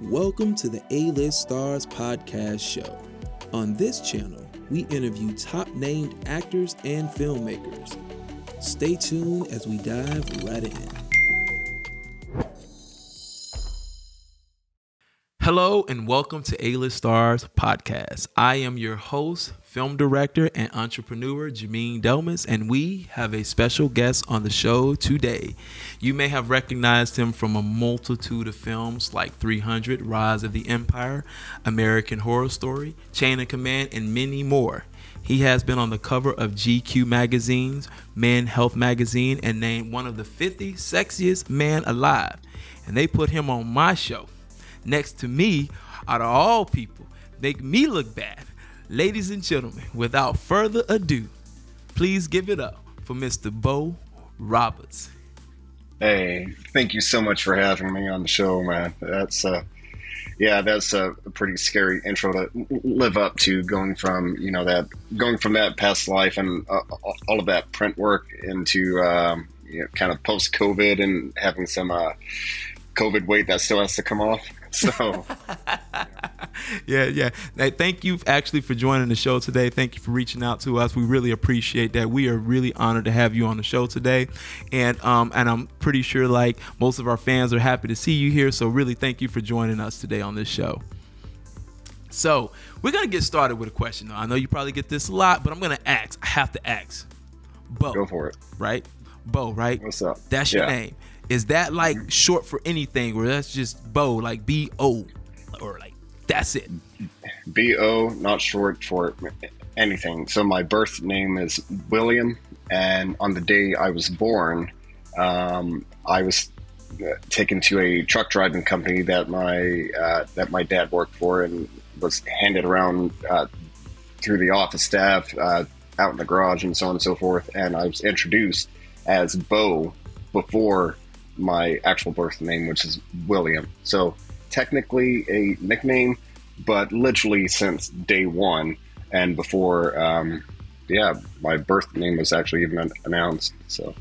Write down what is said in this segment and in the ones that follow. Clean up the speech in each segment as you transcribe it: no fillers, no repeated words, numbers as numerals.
Welcome to the A-List Stars podcast show. On this channel, we interview top-named actors and filmmakers. Stay tuned as we dive right in. Hello and welcome to A-List Stars podcast. I am your host, film director, and entrepreneur, Jameen Delmas, and we have a special guest on the show today. You may have recognized him from a multitude of films like 300, Rise of the Empire, American Horror Story, Chain of Command, and many more. He has been on the cover of GQ magazine's Men Health magazine and named one of the 50 sexiest men alive. And they put him on my show. Next to me, out of all people, make me look bad. Ladies and gentlemen, without further ado, please give it up for Mr. Beau Roberts. Hey, thank you so much for having me on the show, man. That's a pretty scary intro to live up to, going from that past life and all of that print work into kind of post COVID and having some COVID weight that still has to come off. So yeah. Hey, thank you actually for joining the show today. Thank you for reaching out to us. We really appreciate that. We are really honored to have you on the show today. And I'm pretty sure like most of our fans are happy to see you here. So really thank you for joining us today on this show. So we're going to get started with a question. I know you probably get this a lot, but I'm going to ask. I have to ask. Beau. Go for it. Right? Beau, right? What's up? That's your name. Is that like short for anything, or that's just Beau, like B-O, or like that's it? B-O, not short for anything. So my birth name is William, and on the day I was born, I was taken to a truck driving company that my dad worked for, and was handed around through the office staff out in the garage and so on and so forth. And I was introduced as Beau before my actual birth name, which is William. So technically a nickname, but literally since day one and before, my birth name was actually even announced. So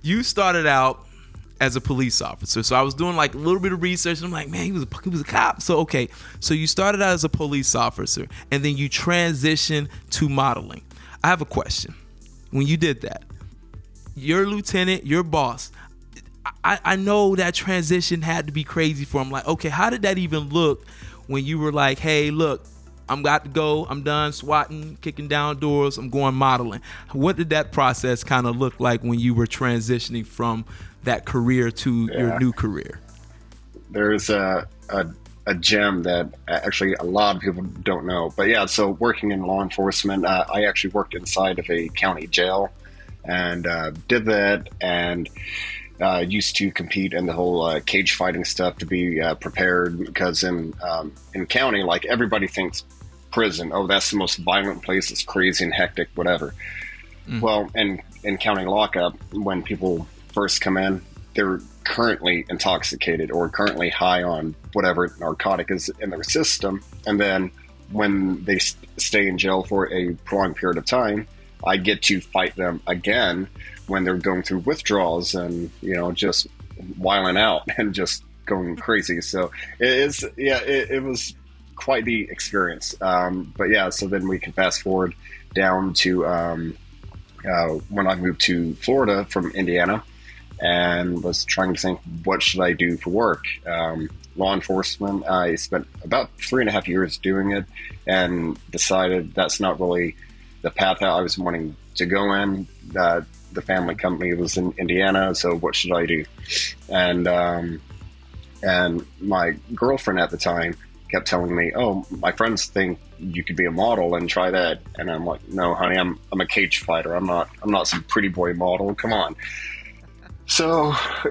you started out as a police officer. So I was doing like a little bit of research, and I'm like, man, he was a cop. So okay, so you started out as a police officer, and then you transitioned to modeling. I have a question. When you did that, your lieutenant, your boss, I know that transition had to be crazy for him. Like, okay, how did that even look when you were like, hey, look, I'm got to go. I'm done swatting, kicking down doors. I'm going modeling. What did that process kind of look like when you were transitioning from that career to your new career? There's a gem that actually a lot of people don't know. But yeah, so working in law enforcement, I actually worked inside of a county jail and did that, and used to compete in the whole cage fighting stuff to be prepared, because in county, like, everybody thinks prison, oh, that's the most violent place, it's crazy and hectic, whatever. Well, in county lockup, when people first come in, they're currently intoxicated or currently high on whatever narcotic is in their system, and then when they stay in jail for a prolonged period of time, I get to fight them again when they're going through withdrawals and, just wiling out and just going crazy. So it was quite the experience. But yeah, so then we can fast forward down to when I moved to Florida from Indiana, and was trying to think, what should I do for work? Law enforcement. I spent about 3.5 years doing it and decided that's not really the path that I was wanting to go in. The family company was in Indiana, so what should I do? And my girlfriend at the time kept telling me, oh, my friends think you could be a model and try that. And I'm like, no, honey, I'm a cage fighter. I'm not some pretty boy model. Come on. So, I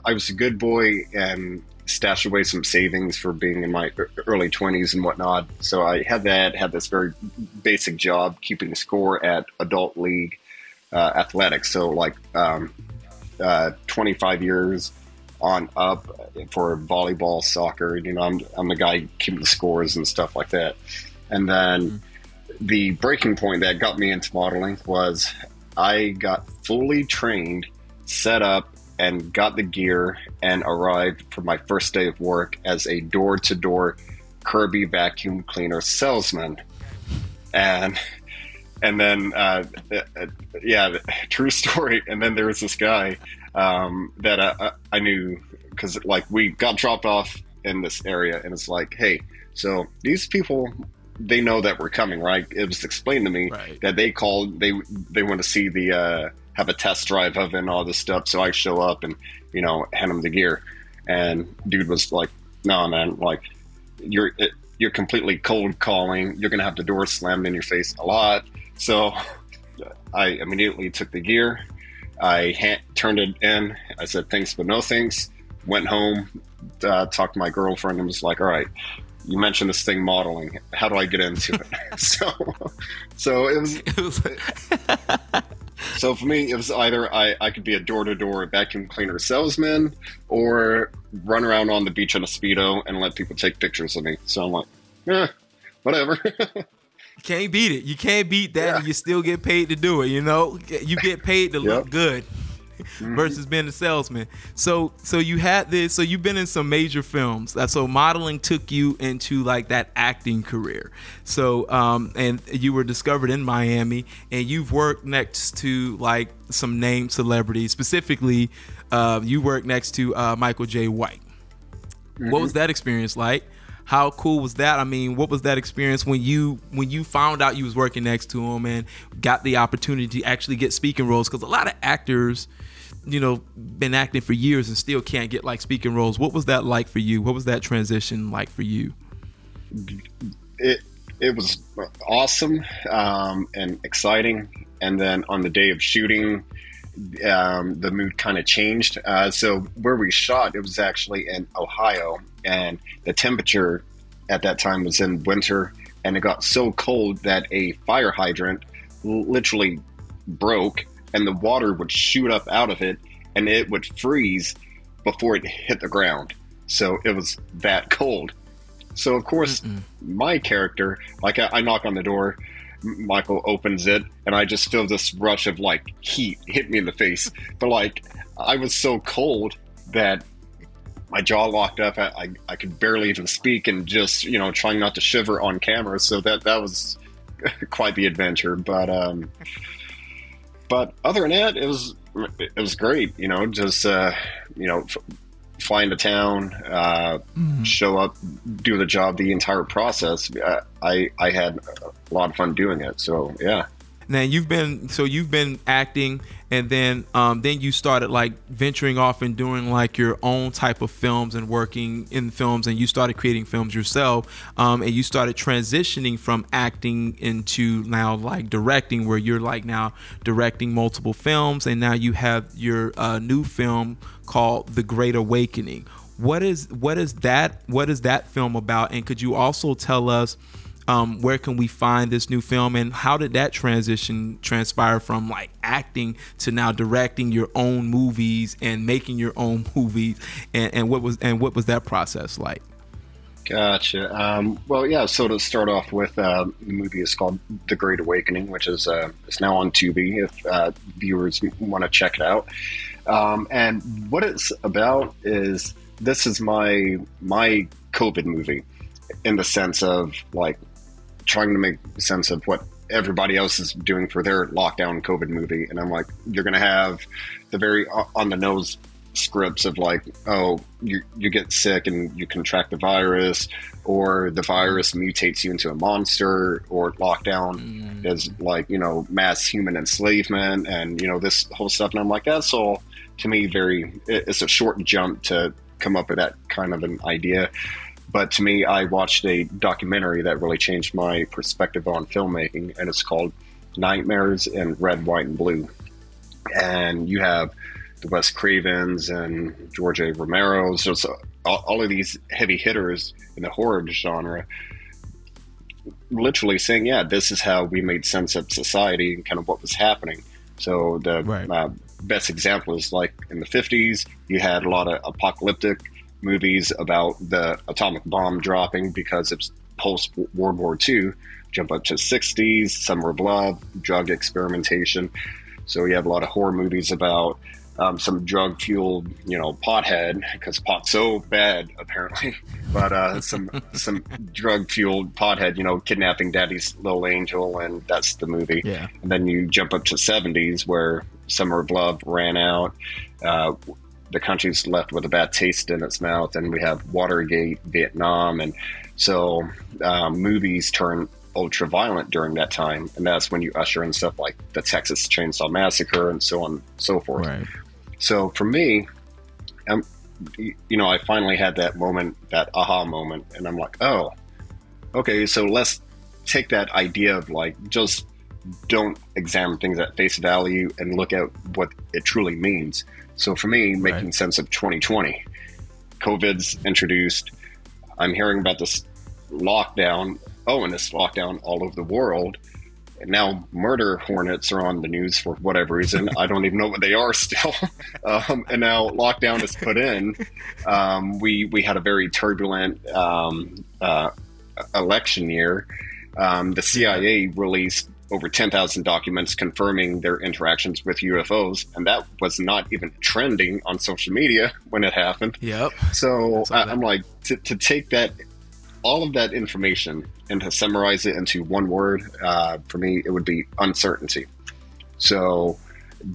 was a good boy and stashed away some savings for being in my early 20s and whatnot. So I had this very basic job keeping score at adult league athletics. So 25 years on up for volleyball, soccer. I'm the guy keeping the scores and stuff like that. And then the breaking point that got me into modeling was I got fully trained, set up, and got the gear and arrived for my first day of work as a door-to-door Kirby vacuum cleaner salesman. And then yeah, true story. And then there was this guy that I knew, because like we got dropped off in this area, and it's like, hey, so these people, they know that we're coming, right? It was explained to me that they called, they want to see the have a test drive of it and all this stuff. So I show up and, you know, hand them the gear, and dude was like, no, man, like you're completely cold calling. You're gonna have the door slammed in your face a lot. So I immediately took the gear. I turned it in. I said thanks, but no thanks. Went home, talked to my girlfriend, and was like, all right, you mentioned this thing modeling. How do I get into it? so it was so for me, it was either I could be a door-to-door vacuum cleaner salesman, or run around on the beach in a Speedo and let people take pictures of me. So I'm like, whatever. Can't beat it. You can't beat that, and you still get paid to do it. You know, you get paid to look good versus being a salesman. So you had this. So you've been in some major films. So modeling took you into like that acting career. So and you were discovered in Miami, and you've worked next to like some named celebrities. Specifically, you worked next to Michael J. White. What was that experience like? How cool was that? I mean, what was that experience when you found out you was working next to him and got the opportunity to actually get speaking roles? Because a lot of actors, you know, been acting for years and still can't get like speaking roles. What was that like for you? What was that transition like for you? It was awesome and exciting. And then on the day of shooting, the mood kind of changed. So where we shot, it was actually in Ohio, and the temperature at that time was in winter, and it got so cold that a fire hydrant literally broke, and the water would shoot up out of it, and it would freeze before it hit the ground. So it was that cold. So of course, my character, like I knock on the door, Michael opens it, and I just feel this rush of like heat hit me in the face. But like I was so cold that my jaw locked up. I could barely even speak, and just, you know, trying not to shiver on camera. So that was quite the adventure. But other than that, it was great. You know, just you know, fly into town, show up, do the job, the entire process. I had a lot of fun doing it. So yeah. Now you've been acting, and then you started like venturing off and doing like your own type of films and working in films, and you started creating films yourself, and you started transitioning from acting into now like directing, where you're like now directing multiple films, and now you have your new film called The Great Awakening. What is that film about? And could you also tell us where can we find this new film, and how did that transpire from like acting to now directing your own movies and making your own movies, and what was that process like? Gotcha. Well, yeah. So to start off with, the movie is called The Great Awakening, which is it's now on Tubi if viewers want to check it out. And what it's about is, this is my COVID movie, in the sense of like trying to make sense of what everybody else is doing for their lockdown COVID movie. And I'm like, you're going to have the very on the nose scripts of like, oh, you get sick and you contract the virus, or the virus mutates you into a monster, or lockdown is like, you know, mass human enslavement, and, you know, this whole stuff. And I'm like, that's all to me it's a short jump to come up with that kind of an idea. But to me, I watched a documentary that really changed my perspective on filmmaking, and it's called Nightmares in Red, White, and Blue. And you have the Wes Cravens and George A. Romero, so all of these heavy hitters in the horror genre, literally saying, yeah, this is how we made sense of society and kind of what was happening. So the best example is like in the 50s, you had a lot of apocalyptic movies about the atomic bomb dropping, because it's post World War II. Jump up to 60s, Summer of Love, drug experimentation. So you have a lot of horror movies about some drug fueled, pothead, because pot's so bad apparently, but some drug fueled pothead, kidnapping daddy's little angel, and that's the movie. Yeah. And then you jump up to '70s where Summer of Love ran out. The country's left with a bad taste in its mouth, and we have Watergate, Vietnam, and so movies turn ultra violent during that time, and that's when you usher in stuff like the Texas Chainsaw Massacre and so on and so forth. Right. So for me, I finally had that moment, that aha moment, and I'm like, oh, okay, so let's take that idea of like, just don't examine things at face value and look at what it truly means. So for me, making sense of 2020, COVID's introduced. I'm hearing about this lockdown. Oh, and this lockdown all over the world. And now murder hornets are on the news for whatever reason. I don't even know what they are still. And now lockdown is put in. We had a very turbulent election year. The CIA released over 10,000 documents confirming their interactions with UFOs, and that was not even trending on social media when it happened. Yep. So I'm like, to take that, all of that information, and to summarize it into one word, for me, it would be uncertainty. So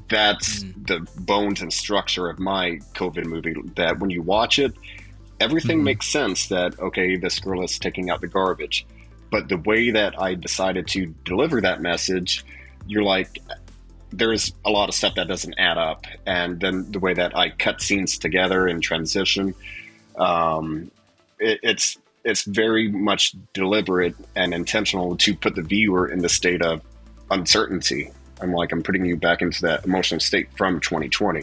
that's the bones and structure of my COVID movie, that when you watch it, everything makes sense, that, okay, this girl is taking out the garbage. But the way that I decided to deliver that message, you're like, there's a lot of stuff that doesn't add up. And then the way that I cut scenes together in transition, it's very much deliberate and intentional to put the viewer in the state of uncertainty. I'm putting you back into that emotional state from 2020.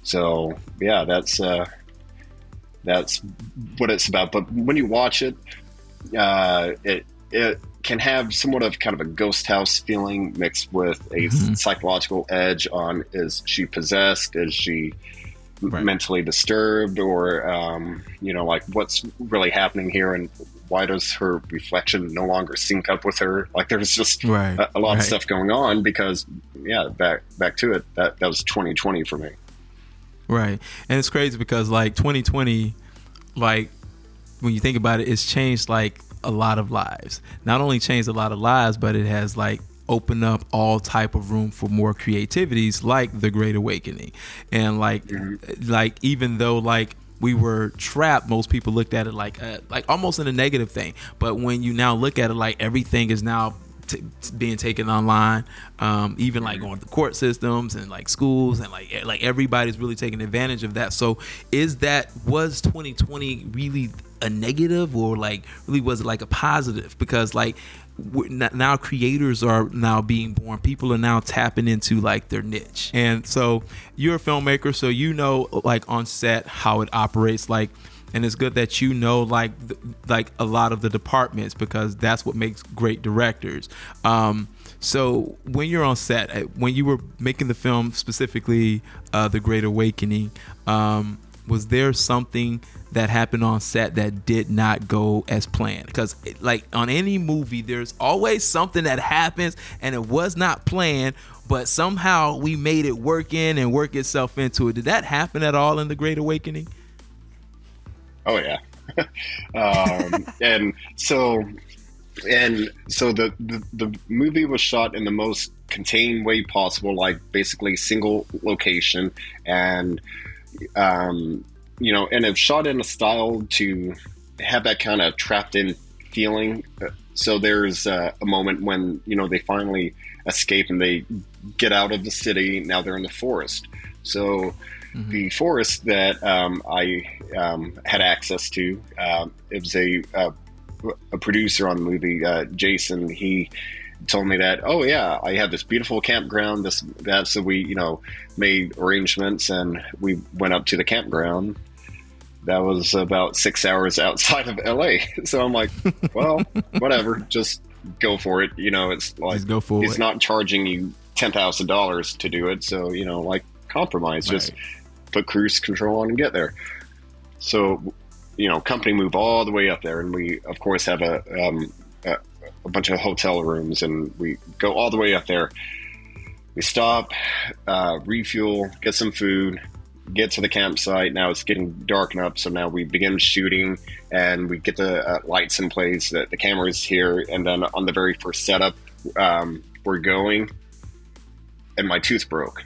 So yeah, that's what it's about. But when you watch it, it can have somewhat of kind of a ghost house feeling mixed with a psychological edge on, is she possessed? Is she mentally disturbed? Or, like, what's really happening here? And why does her reflection no longer sync up with her? Like, there's just a lot of stuff going on because, back to it, that was 2020 for me. Right. And it's crazy because, like, 2020, like, when you think about it, it's changed, like, a lot of lives. Not only changed a lot of lives, but it has like opened up all type of room for more creativities, like the Great Awakening. And like even though like we were trapped, most people looked at it like almost in a negative thing. But when you now look at it, like everything is now being taken online, even like going to court systems and like schools, and like everybody's really taking advantage of that. So was 2020 really a negative, or like really was it like a positive? Because like now creators are now being born, people are now tapping into like their niche. And so you're a filmmaker, so you know like on set how it operates, like, and it's good that you know like a lot of the departments, because that's what makes great directors. So when you're on set, when you were making the film, specifically The Great Awakening, was there something that happened on set that did not go as planned? Because like on any movie, there's always something that happens and it was not planned, but somehow we made it work itself into it. Did that happen at all in The Great Awakening? Oh yeah. and so the movie was shot in the most contained way possible, like basically single location, and and it's shot in a style to have that kind of trapped in feeling. So there's a moment when they finally escape and they get out of the city. Now they're in the forest. So the forest that I had access to, it was a producer on the movie, Jason. He told me that, oh yeah, I have this beautiful campground, that. So we, made arrangements and we went up to the campground. That was about 6 hours outside of LA. So I'm like, well, whatever, just go for it. It's like, just go for he's not charging you $10,000 to do it. So, like, compromise, just put cruise control on and get there. So, company move all the way up there, and we of course have a bunch of hotel rooms, and we go all the way up there. We stop, refuel, get some food, get to the campsite. Now it's getting dark enough, so now we begin shooting, and we get the lights in place. The camera is here, and then on the very first setup, we're going, and my tooth broke.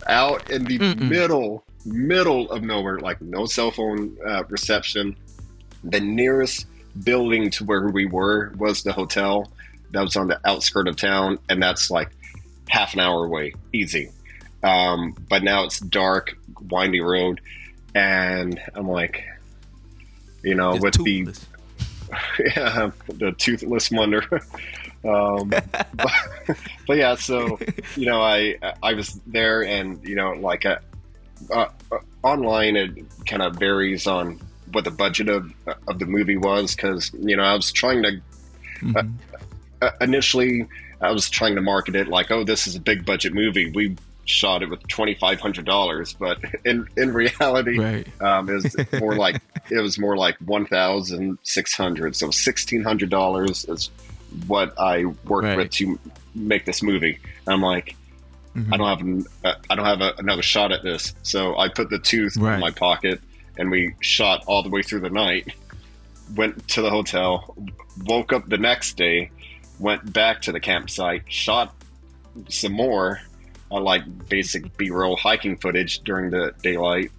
Out in the middle of nowhere, like no cell phone reception. The nearest building to where we were was the hotel that was on the outskirt of town, and that's like half an hour away, easy. But now it's dark, windy road, and I'm like, It's with toothless. the toothless wonder. But yeah, so I was there, and like online, it kind of varies on what the budget of the movie was, because I was trying to initially I was trying to market it like, oh, this is a big budget movie. We shot it with $2,500, but in reality, Right. it was more like $1,600. So $1,600 is what I worked Right. with to make this movie. And I'm like, I don't have another shot at this. So I put the tooth Right. in my pocket, and we shot all the way through the night. Went to the hotel, woke up the next day, went back to the campsite, shot some more, like basic B-roll hiking footage during the daylight,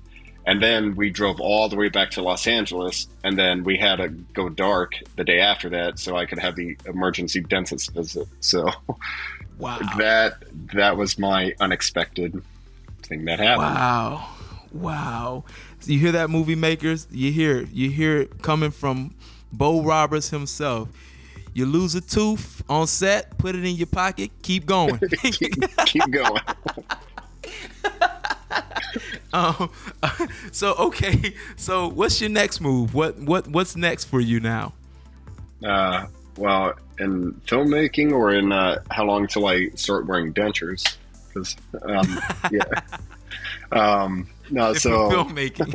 and then we drove all the way back to Los Angeles, and then we had to go dark the day after that so I could have the emergency dentist visit. So Wow. that was my unexpected thing that happened. Wow. So you hear that, movie makers? You hear it coming from Bo Roberts himself. You lose a tooth on set, put it in your pocket, keep going. Keep going. So what's your next move? What's next for you now? Well, in filmmaking, or in how long till I start wearing dentures? Because yeah. No, If so you're filmmaking.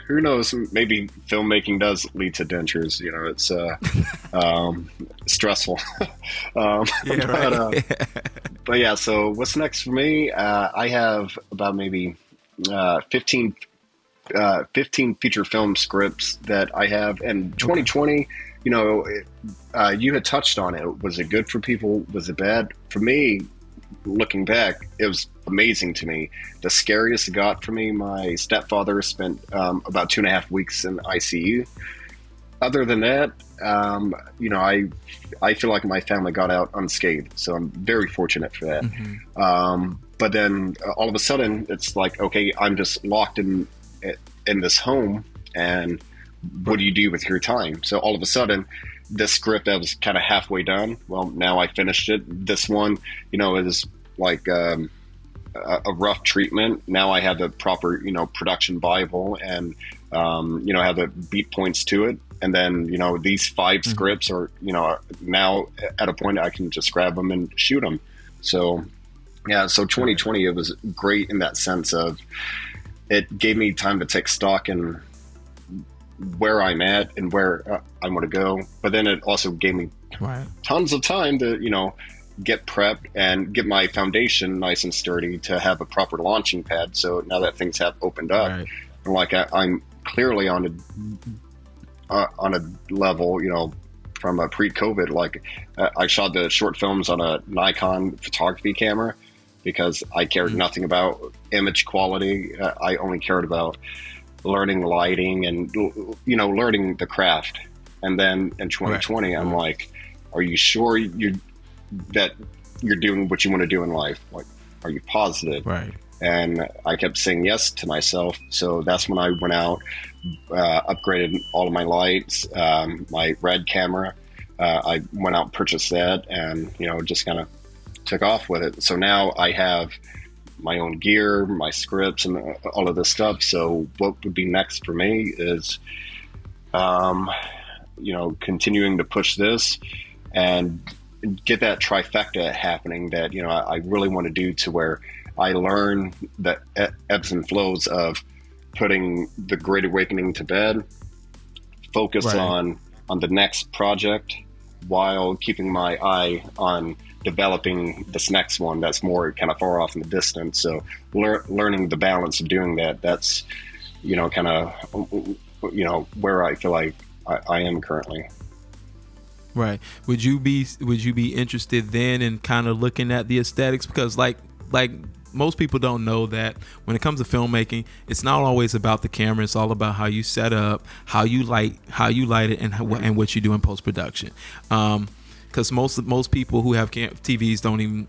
who knows? Maybe filmmaking does lead to dentures. It's stressful. Yeah, right. But yeah. So what's next for me? I have about maybe 15 feature film scripts that I have. And 2020, you had touched on it. Was it good for people? Was it bad? For me, looking back, it was amazing to me. The scariest it got for me, my stepfather spent about 2.5 weeks in ICU. Other than that, I feel like my family got out unscathed, so I'm very fortunate for that. But then all of a sudden, it's like, okay, I'm just locked in this home, and what do you do with your time? So all of a sudden, this script that was kind of halfway done, well, now I finished it. This one, is like a rough treatment. Now I have the proper, production Bible, and have the beat points to it. And then, these 5 scripts are now at a point I can just grab them and shoot them. So, yeah, so 2020, it was great in that sense of it gave me time to take stock in where I'm at and where I want to go. But then it also gave me tons of time to, get prepped and get my foundation nice and sturdy to have a proper launching pad. So now that things have opened up, I'm clearly on a level, from a pre-COVID. Like I shot the short films on a Nikon photography camera because I cared nothing about image quality. I only cared about learning lighting and learning the craft. And then in 2020, I'm like, are you sure that you're doing what you want to do in life? Like, are you positive? Right. And I kept saying yes to myself. So that's when I went out, upgraded all of my lights, my Red camera. I went out and purchased that, and just kind of took off with it. So now I have my own gear, my scripts, and all of this stuff. So what would be next for me is, continuing to push this and get that trifecta happening that, I really want to do, to where I learn the ebbs and flows of putting the Great Awakening to bed, focus on the next project, while keeping my eye on developing this next one that's more kind of far off in the distance. So learning the balance of doing that, that's, kind of, where I feel like I am currently. Right. Would you be interested then in kind of looking at the aesthetics? Because like most people don't know that when it comes to filmmaking, it's not always about the camera. It's all about how you set up, how you light it, and what you do in post production. Because most people who have TVs don't even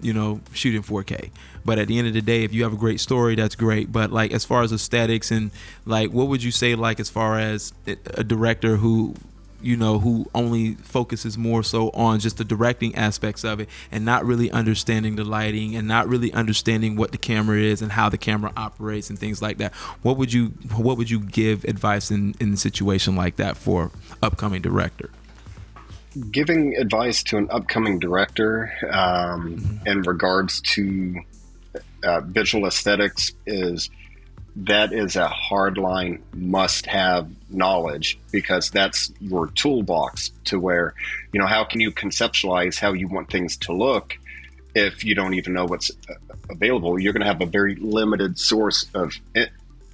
shoot in 4K. But at the end of the day, if you have a great story, that's great. But like as far as aesthetics and like, what would you say like as far as a director who only focuses more so on just the directing aspects of it and not really understanding the lighting and not really understanding what the camera is and how the camera operates and things like that? What would you give advice in a situation like that for upcoming director? Giving advice to an upcoming director in regards to visual aesthetics is a hardline must-have knowledge, because that's your toolbox to where, how can you conceptualize how you want things to look if you don't even know what's available? You're going to have a very limited source of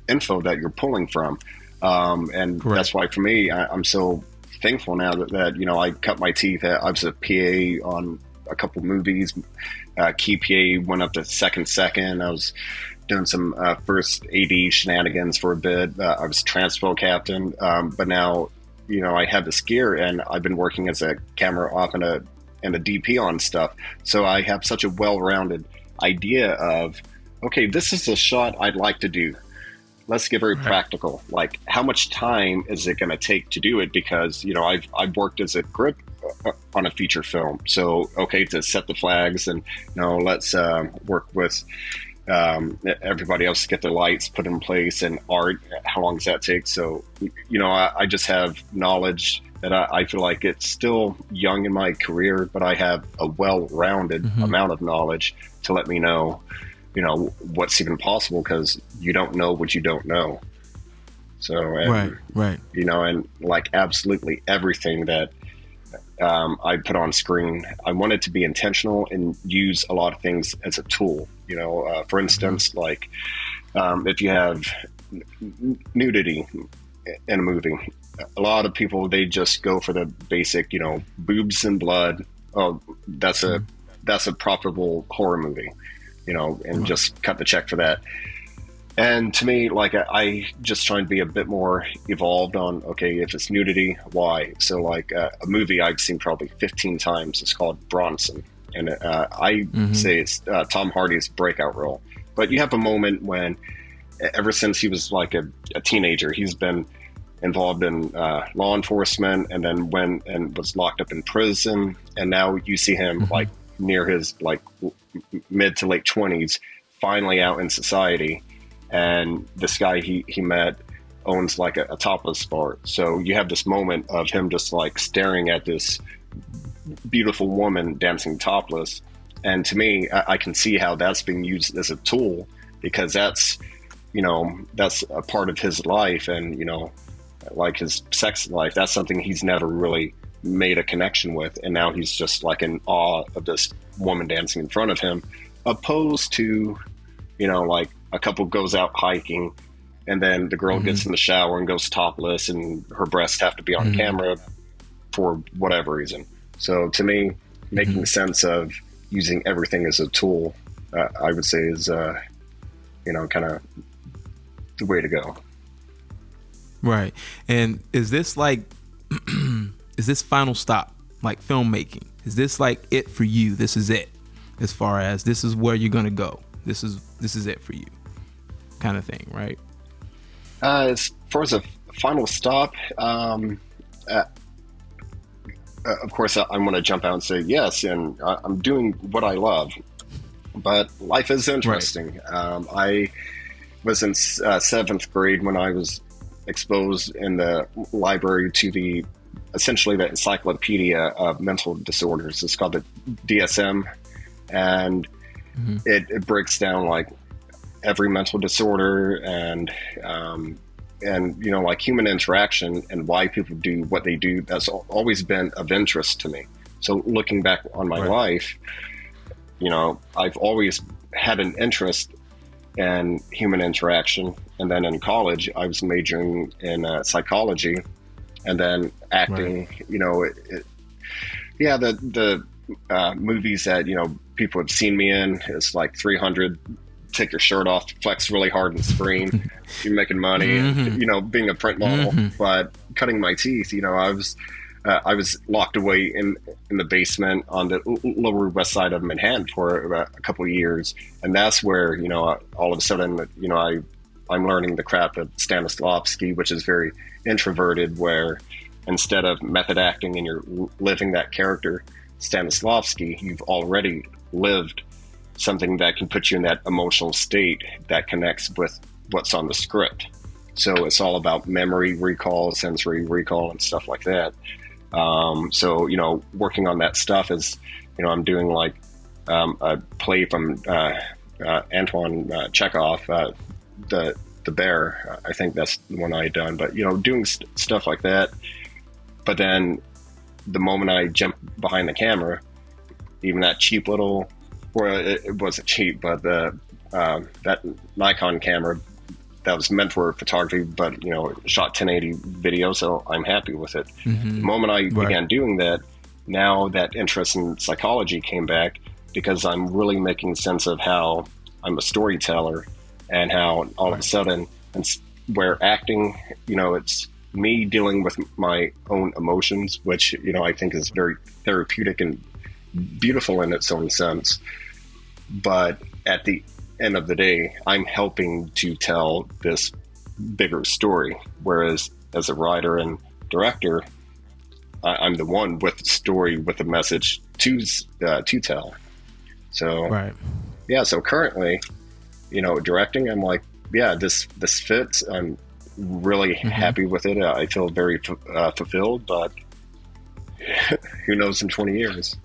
info that you're pulling from. And Correct. That's why for me, I'm so thankful now that I cut my teeth. I was a PA on a couple movies. Key PA went up to second. I was doing some first AD shenanigans for a bit. I was transpo captain, but now I have this gear, and I've been working as a camera op and a DP on stuff. So I have such a well-rounded idea of, okay, this is a shot I'd like to do. Let's get very practical. Like, how much time is it going to take to do it? Because I've worked as a grip on a feature film. So okay, to set the flags and let's work with everybody else to get the lights put in place, and art, how long does that take? So I just have knowledge that I feel like it's still young in my career, but I have a well-rounded amount of knowledge to let me know what's even possible, because you don't know what you don't know. So right and like absolutely everything that I put on screen, I want it to be intentional and use a lot of things as a tool. For instance, like if you have nudity in a movie, a lot of people, they just go for the basic, boobs and blood. Oh, that's a profitable horror movie, and just cut the check for that. And to me, like, I just trying to be a bit more evolved on, okay, if it's nudity, why? So like a movie I've seen probably 15 times, it's called Bronson. And I say it's Tom Hardy's breakout role. But you have a moment when, ever since he was like a teenager, he's been involved in law enforcement, and then went and was locked up in prison. And now you see him like near his like mid to late 20s, finally out in society. And this guy he met owns like a topless bar. So you have this moment of him just like staring at this beautiful woman dancing topless. And to me, I can see how that's being used as a tool, because that's a part of his life, and like his sex life, that's something he's never really made a connection with. And now he's just like in awe of this woman dancing in front of him, opposed to like a couple goes out hiking, and then the girl gets in the shower and goes topless, and her breasts have to be on camera for whatever reason. So to me, making sense of using everything as a tool, I would say is, kind of the way to go. Right. And is this like, is this final stop, like filmmaking? Is this like it for you? This is it, as far as this is where you're going to go. This is it for you, kind of thing, right? As far as a final stop, of course, I want to jump out and say yes, and I'm doing what I love. But life is interesting. Right. I was in seventh grade when I was exposed in the library to essentially the encyclopedia of mental disorders. It's called the DSM, and it breaks down like every mental disorder and like human interaction and why people do what they do. That's always been of interest to me. So looking back on my Right. life, I've always had an interest in human interaction. And then in college, I was majoring in psychology, and then Right. acting. Yeah, the movies that people have seen me in is like 300. Take your shirt off, flex really hard on the screen. You're making money, and Mm-hmm. being a print model. Mm-hmm. But cutting my teeth, I was locked away in the basement on the Lower West Side of Manhattan for about a couple of years, and that's where all of a sudden I'm learning the craft of Stanislavski, which is very introverted, where instead of method acting and you're living that character, Stanislavski, you've already lived something that can put you in that emotional state that connects with what's on the script. So it's all about memory recall, sensory recall, and stuff like that. So working on that stuff is, I'm doing like a play from Anton Chekhov, the Bear. I think that's the one I done. But doing stuff like that. But then the moment I jump behind the camera, even that cheap little, or it wasn't cheap, but that Nikon camera that was meant for photography, but shot 1080 video, so I'm happy with it. Mm-hmm. The moment I Right. began doing that, now that interest in psychology came back, because I'm really making sense of how I'm a storyteller, and how all of a sudden, where acting, it's me dealing with my own emotions, which I think is very therapeutic and beautiful in its own sense. But at the end of the day, I'm helping to tell this bigger story. Whereas as a writer and director, I'm the one with the story, with the message to tell. So Right. yeah. So currently, directing, I'm like, yeah, this fits. I'm really happy with it. I feel very fulfilled. But who knows in 20 years?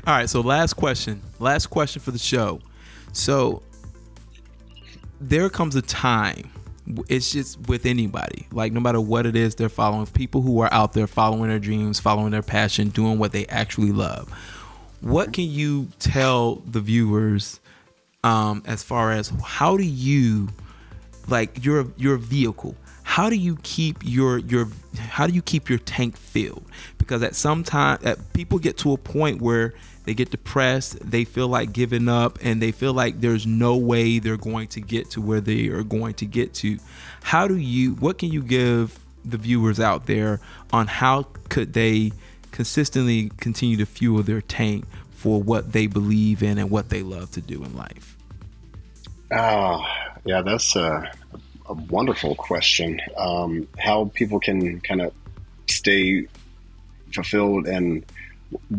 All right. So last question for the show. So there comes a time, it's just with anybody, like no matter what it is they're following, people who are out there following their dreams, following their passion, doing what they actually love. What can you tell the viewers as far as how do you, like your vehicle, how do you keep your tank filled? Because at some time people get to a point where they get depressed, they feel like giving up, and they feel like there's no way they're going to get to where they are going to get to. What can you give the viewers out there on how could they consistently continue to fuel their tank for what they believe in and what they love to do in life? Yeah, that's a wonderful question. How people can kind of stay fulfilled and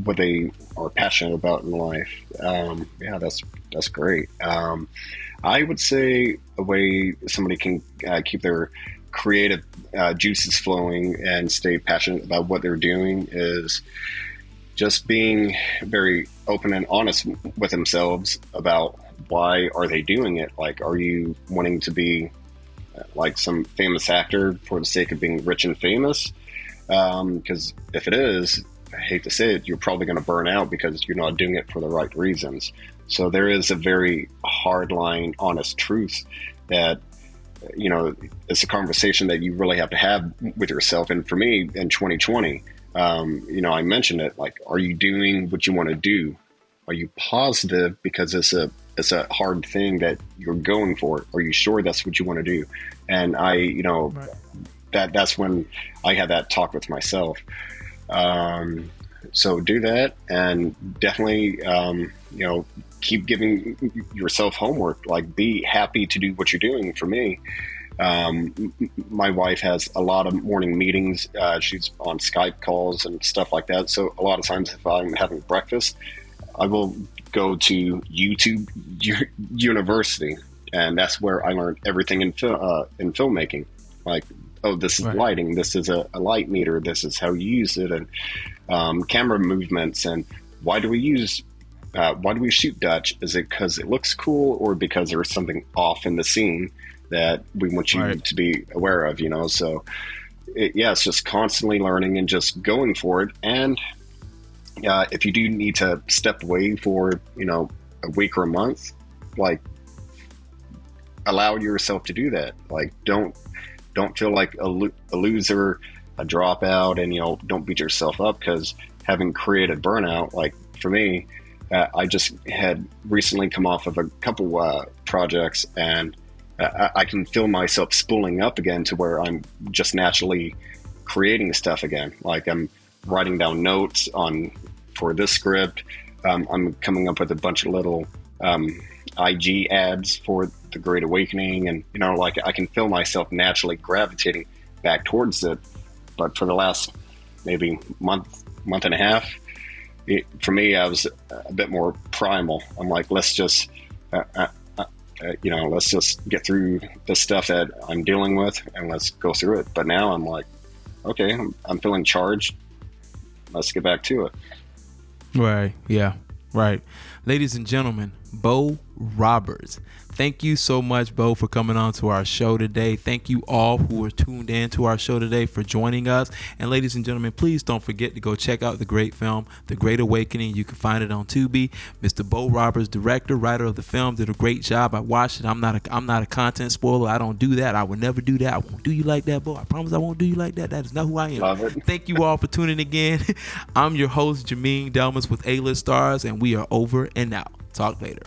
what they are passionate about in life. Yeah, that's great. I would say a way somebody can keep their creative juices flowing and stay passionate about what they're doing is just being very open and honest with themselves about why are they doing it. Like, are you wanting to be like some famous actor for the sake of being rich and famous? Because if it is, I hate to say it, you're probably going to burn out because you're not doing it for the right reasons. So there is a very hard line, honest truth that, it's a conversation that you really have to have with yourself. And for me in 2020, I mentioned it, like, are you doing what you want to do? Are you positive because it's a hard thing that you're going for? Are you sure that's what you want to do? And Right. that's when I had that talk with myself. So do that, and definitely, keep giving yourself homework. Like, be happy to do what you're doing. For me, my wife has a lot of morning meetings. She's on Skype calls and stuff like that. So a lot of times if I'm having breakfast, I will go to YouTube University, and that's where I learned everything in filmmaking. Like, oh, this is Right. lighting, this is a light meter, this is how you use it, and camera movements, and why do we shoot Dutch? Is it because it looks cool, or because there's something off in the scene that we want you Right. to be aware of? So it's just constantly learning and just going for it. And if you do need to step away for, a week or a month, like, allow yourself to do that. Like, don't feel like a loser, a dropout, and don't beat yourself up, because having created burnout, like for me, I just had recently come off of a couple projects, and I can feel myself spooling up again to where I'm just naturally creating stuff again. Like, I'm writing down notes for this script. I'm coming up with a bunch of little IG ads for The Great Awakening, and like, I can feel myself naturally gravitating back towards it. But for the last maybe month and a half, for me, I was a bit more primal. I'm like, let's just let's just get through the stuff that I'm dealing with, and let's go through it. But now I'm like, okay, I'm feeling charged. Let's get back to it. Right. Yeah. Right. Ladies and gentlemen, Bo Roberts. Thank you so much, Bo, for coming on to our show today. Thank you all who are tuned in to our show today for joining us. And ladies and gentlemen, please don't forget to go check out the great film, The Great Awakening. You can find it on Tubi. Mr. Bo Roberts, director, writer of the film, did a great job. I watched it. I'm not a content spoiler. I don't do that. I would never do that. I won't do you like that, Bo. I promise I won't do you like that. That is not who I am. Love it. Thank you all for tuning again. I'm your host, Jameen Delmas with A-List Stars, and we are over and out. Talk later.